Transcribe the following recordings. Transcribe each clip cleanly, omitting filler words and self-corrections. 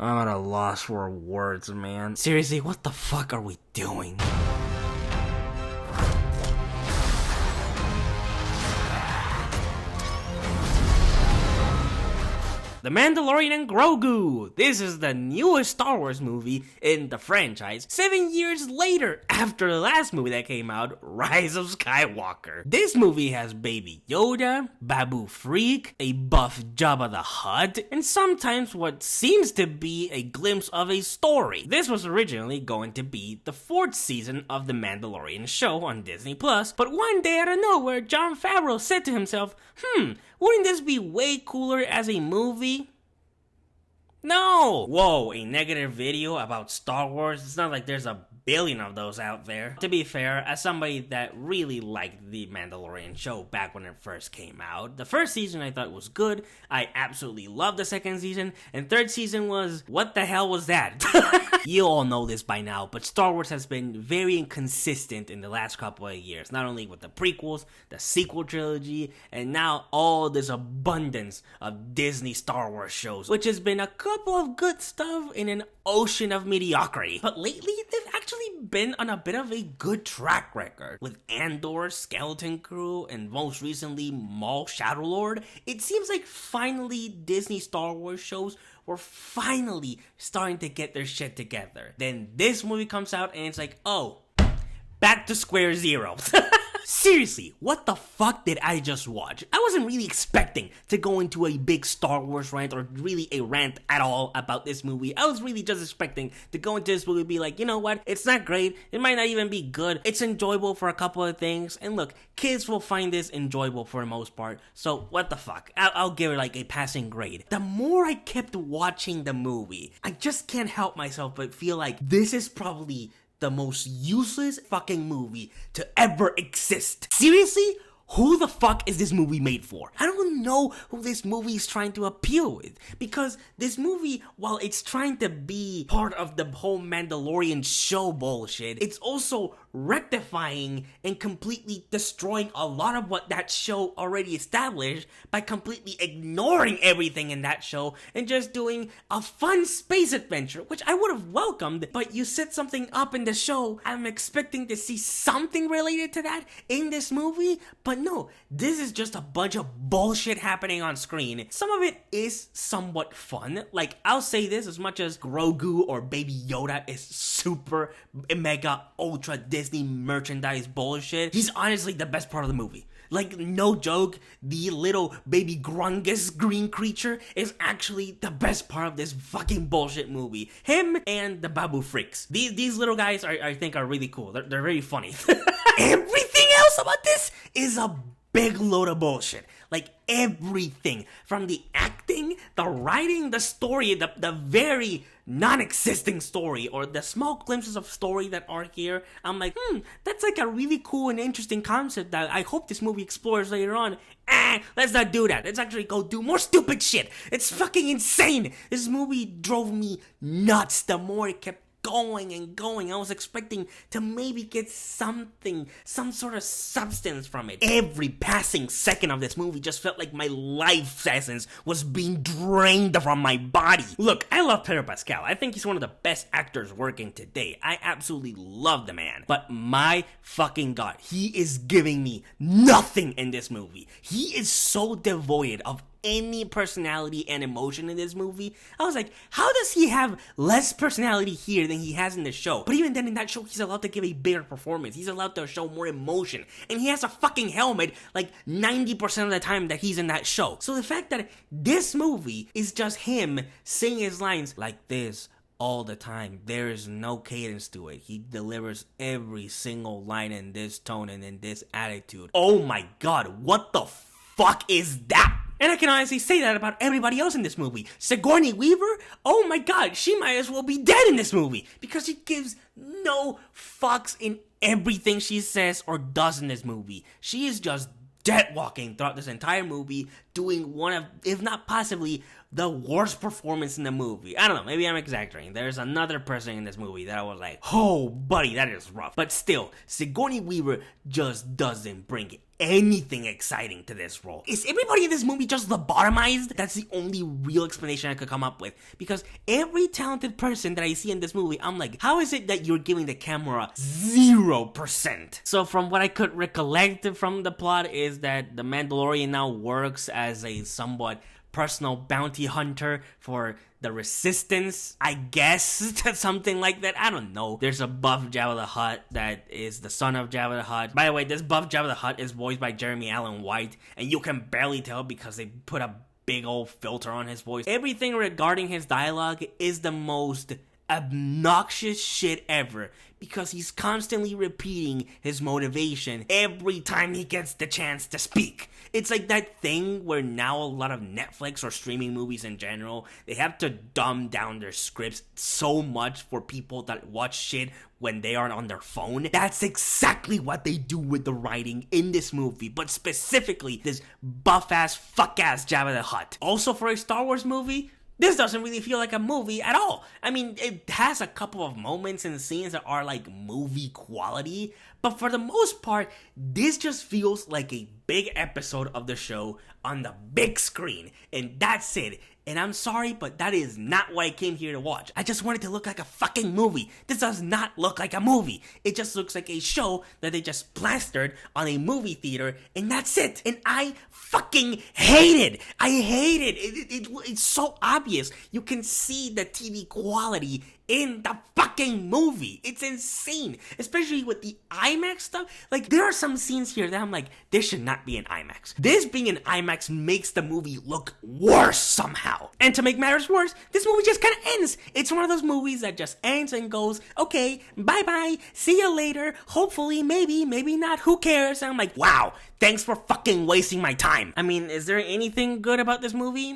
I'm at a loss for words, man. Seriously, what the fuck are we doing? The Mandalorian Grogu! This is the newest Star Wars movie in the franchise, 7 years later after the last movie that came out, Rise of Skywalker. This movie has Baby Yoda, Babu Freak, a buff Jabba the Hutt, and sometimes what seems to be a glimpse of a story. This was originally going to be the 4th season of The Mandalorian show on Disney+, but one day out of nowhere, Jon Favreau said to himself, wouldn't this be way cooler as a movie? No! Whoa, a negative video about Star Wars? It's not like there's a billion of those out there. To be fair, as somebody that really liked the Mandalorian show back when it first came out, the first season I thought was good, I absolutely loved the second season, and third season was, what the hell was that? You all know this by now, but Star Wars has been very inconsistent in the last couple of years, not only with the prequels, the sequel trilogy, and now all this abundance of Disney Star Wars shows, which has been a couple of good stuff in an ocean of mediocrity. But lately, they've actually been on a bit of a good track record. With Andor, Skeleton Crew, and most recently, Maul Shadowlord, it seems like finally Disney Star Wars shows were finally starting to get their shit together. Then this movie comes out and it's like, oh, back to square zero. Seriously, what the fuck did I just watch? I wasn't really expecting to go into a big Star Wars rant or really a rant at all about this movie. I was really just expecting to go into this movie and be like, you know what? It's not great. It might not even be good. It's enjoyable for a couple of things. And look, kids will find this enjoyable for the most part. So what the fuck? I'll give it like a passing grade. The more I kept watching the movie, I just can't help myself but feel like this is probably the most useless fucking movie to ever exist. Seriously? Who the fuck is this movie made for? I don't know who this movie is trying to appeal with, because this movie, while it's trying to be part of the whole Mandalorian show bullshit, it's also rectifying and completely destroying a lot of what that show already established by completely ignoring everything in that show and just doing a fun space adventure, which I would have welcomed, but you set something up in the show. I'm expecting to see something related to that in this movie, but no, this is just a bunch of bullshit happening on screen. Some of it is somewhat fun. Like, I'll say this, as much as Grogu or Baby Yoda is super mega ultra Disney merchandise bullshit, he's honestly the best part of the movie. Like, no joke, the little baby Grungus green creature is actually the best part of this fucking bullshit movie. Him and the Babu Freaks. These little guys I think are really cool. They're very funny. Everything else about this is a big load of bullshit. Like, everything. From the acting, the writing, the story, the very non-existing story, or the small glimpses of story that are here. I'm like, that's like a really cool and interesting concept that I hope this movie explores later on. Let's not do that. Let's actually go do more stupid shit. It's fucking insane. This movie drove me nuts the more it kept going and going. I was expecting to maybe get something, some sort of substance from it. Every passing second of this movie just felt like my life essence was being drained from my body. Look, I love Pedro Pascal. I think he's one of the best actors working today. I absolutely love the man. But my fucking god, he is giving me nothing in this movie. He is so devoid of any personality and emotion in this movie. I was like, how does he have less personality here than he has in the show? But even then, in that show, he's allowed to give a bigger performance. He's allowed to show more emotion. And he has a fucking helmet like 90% of the time that he's in that show. So the fact that this movie is just him saying his lines like this all the time, there is no cadence to it. He delivers every single line in this tone and in this attitude. Oh my god, what the fuck is that? And I can honestly say that about everybody else in this movie. Sigourney Weaver? Oh my god, she might as well be dead in this movie, because she gives no fucks in everything she says or does in this movie. She is just dead walking throughout this entire movie, doing one of, if not possibly, the worst performance in the movie. I don't know, maybe I'm exaggerating. There's another person in this movie that I was like, oh buddy, that is rough. But still, Sigourney Weaver just doesn't bring anything exciting to this role. Is everybody in this movie just lobotomized? That's the only real explanation I could come up with. Because every talented person that I see in this movie, I'm like, how is it that you're giving the camera 0%? So from what I could recollect from the plot is that the Mandalorian now works as a somewhat personal bounty hunter for the Resistance, I guess, something like that. I don't know. There's a buff Jabba the Hutt that is the son of Jabba the Hutt. By the way, this buff Jabba the Hutt is voiced by Jeremy Allen White, and you can barely tell because they put a big old filter on his voice. Everything regarding his dialogue is the most obnoxious shit ever, because he's constantly repeating his motivation every time he gets the chance to speak. It's like that thing where now a lot of Netflix or streaming movies in general, they have to dumb down their scripts so much for people that watch shit when they aren't on their phone. That's exactly what they do with the writing in this movie, but specifically this buff-ass, fuck-ass Jabba the Hutt. Also, for a Star Wars movie, this doesn't really feel like a movie at all. I mean, it has a couple of moments and scenes that are like movie quality, but for the most part, this just feels like a big episode of the show on the big screen, and that's it. And I'm sorry, but that is not what I came here to watch. I just want it to look like a fucking movie. This does not look like a movie. It just looks like a show that they just plastered on a movie theater, and that's it. And I fucking hate it. I hate it. It's so obvious. You can see the TV quality in the fucking movie. It's insane, especially with the IMAX stuff. Like, there are some scenes here that I'm like, this should not be an IMAX. This being an IMAX makes the movie look worse somehow. And to make matters worse, this movie just kind of ends. It's one of those movies that just ends and goes, okay, bye-bye, see you later, hopefully, maybe not, who cares? And I'm like, wow, thanks for fucking wasting my time. I mean, is there anything good about this movie?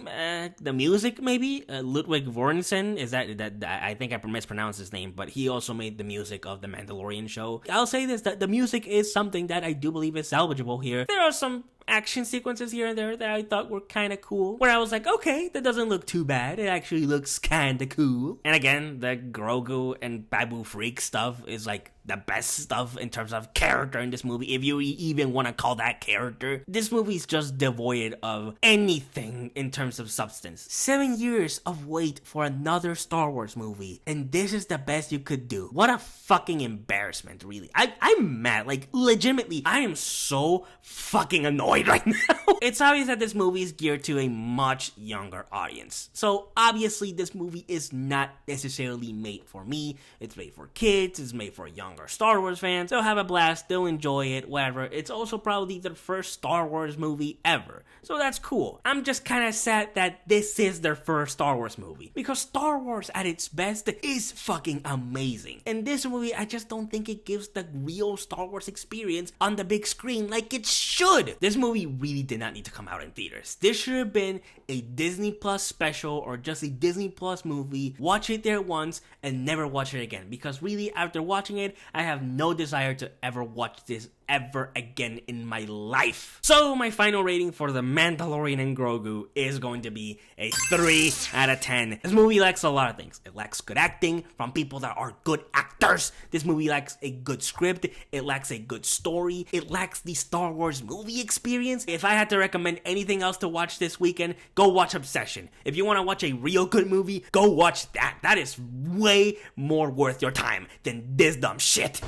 The music, maybe? Ludwig Göransson, is that I think I mispronounced his name, but he also made the music of the Mandalorian show. I'll say this, that the music is something that I do believe is salvageable here. There are some action sequences here and there that I thought were kind of cool, where I was like, okay, that doesn't look too bad. It actually looks kind of cool. And again, the Grogu and Babu Freak stuff is like the best stuff in terms of character in this movie, if you even want to call that character. This movie's just devoid of anything in terms of substance. 7 years of wait for another Star Wars movie, and this is the best you could do. What a fucking embarrassment, really. I'm mad, like, legitimately, I am so fucking annoyed right now. It's obvious that this movie is geared to a much younger audience. So, obviously, this movie is not necessarily made for me. It's made for kids, it's made for young Star Wars fans. They'll have a blast, they'll enjoy it, whatever. It's also probably their first Star Wars movie ever, so that's cool. I'm just kind of sad that this is their first Star Wars movie, because Star Wars at its best is fucking amazing, and this movie, I just don't think it gives the real Star Wars experience on the big screen like it should. This movie really did not need to come out in theaters. This should have been a Disney Plus special, or just a Disney Plus movie. Watch it there once and never watch it again, because really, after watching it, I have no desire to ever watch this ever again in my life. So my final rating for The Mandalorian and Grogu is going to be a 3 out of 10. This movie lacks a lot of things. It lacks good acting from people that are good actors. This movie lacks a good script. It lacks a good story. It lacks the Star Wars movie experience. If I had to recommend anything else to watch this weekend, go watch Obsession. If you want to watch a real good movie, go watch that. That is way more worth your time than this dumb shit.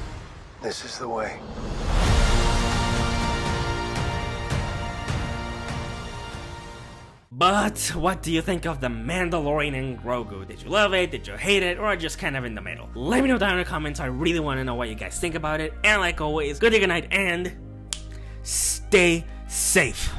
This is the way. But what do you think of The Mandalorian and Grogu? Did you love it? Did you hate it? Or just kind of in the middle? Let me know down in the comments. I really want to know what you guys think about it. And like always, good day, good night, and stay safe.